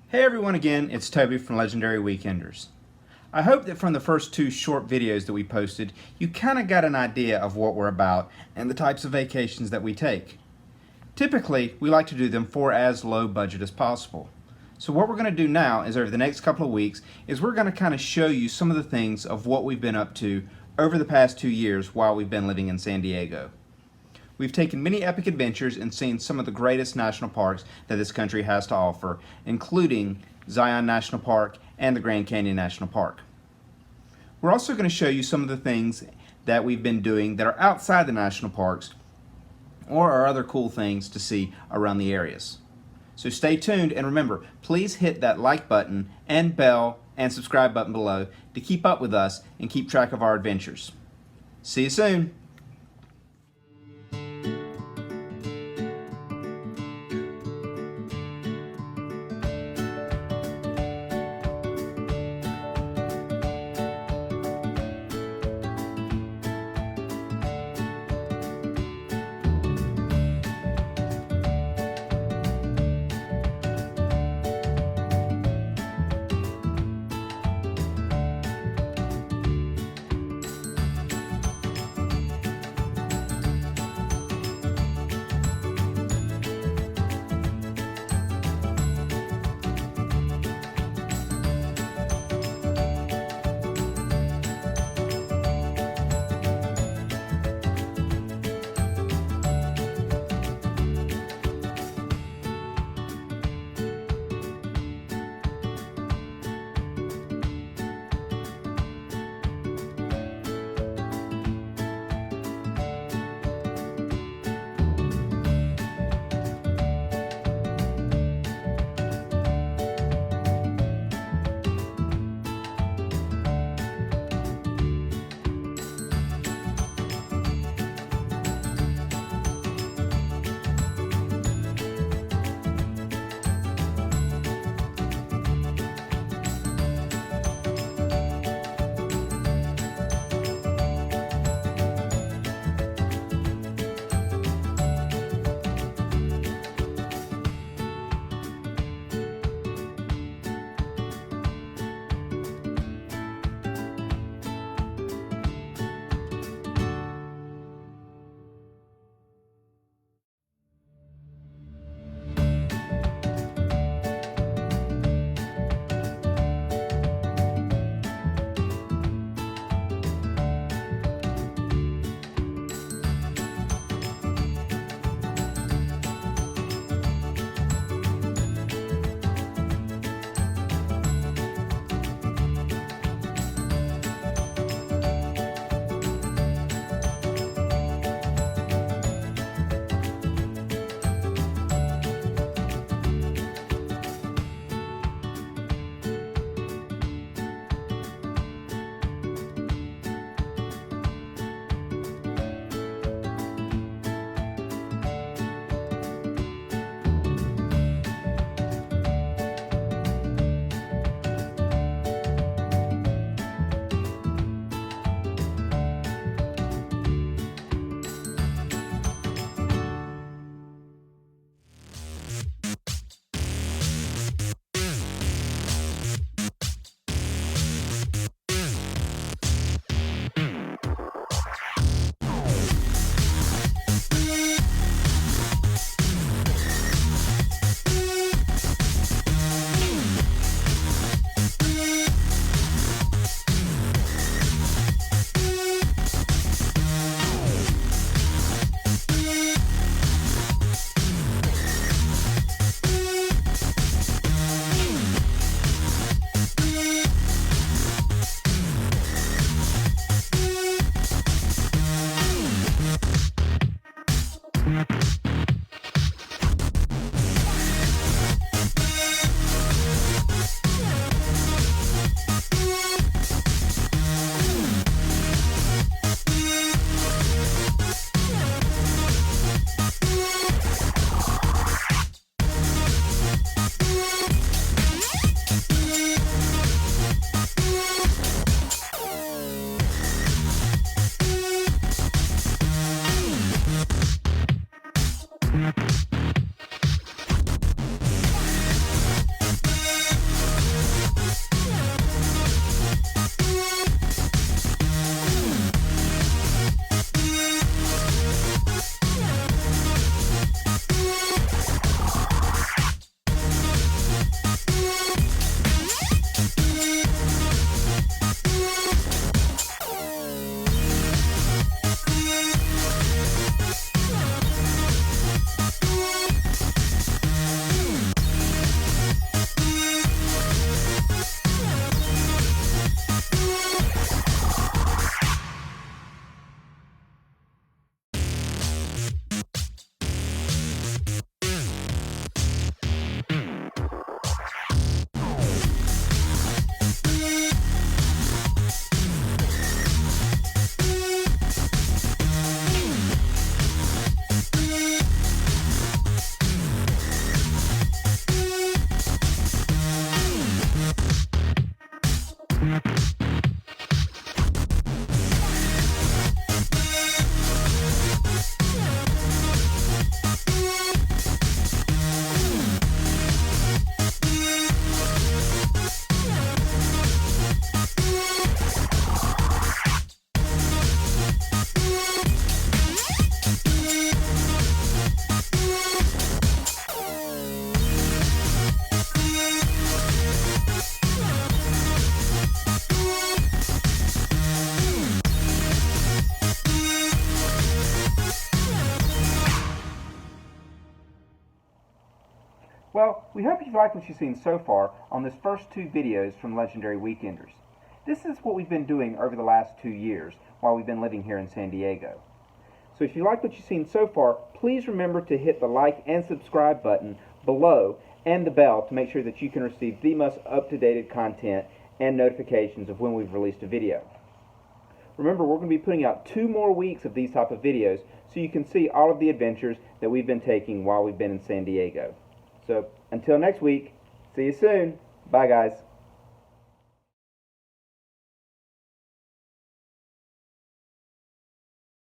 Hey everyone again, it's Toby from Legendary Weekenders. I hope that from the first two short videos that we posted, you kind of got an idea of what we're about and the types of vacations that we take. Typically, we like to do them for as low budget as possible. So what we're going to do now is over the next couple of weeks is we're going to kind of show you some of the things of what we've been up to over the past 2 years while we've been living in San Diego. We've taken many epic adventures and seen some of the greatest national parks that this country has to offer, including Zion National Park and the Grand Canyon National Park. We're also going to show you some of the things that we've been doing that are outside the national parks or are other cool things to see around the areas. So stay tuned, and remember, please hit that like button and bell and subscribe button below to keep up with us and keep track of our adventures. See you soon! Well, we hope you've liked what you've seen so far on this first 2 videos from Legendary Weekenders. This is what we've been doing over the last 2 years while we've been living here in San Diego. So if you like what you've seen so far, please remember to hit the like and subscribe button below and the bell to make sure that you can receive the most up-to-date content and notifications of when we've released a video. Remember, we're going to be putting out 2 more weeks of these type of videos so you can see all of the adventures that we've been taking while we've been in San Diego. So until next week, see you soon. Bye guys.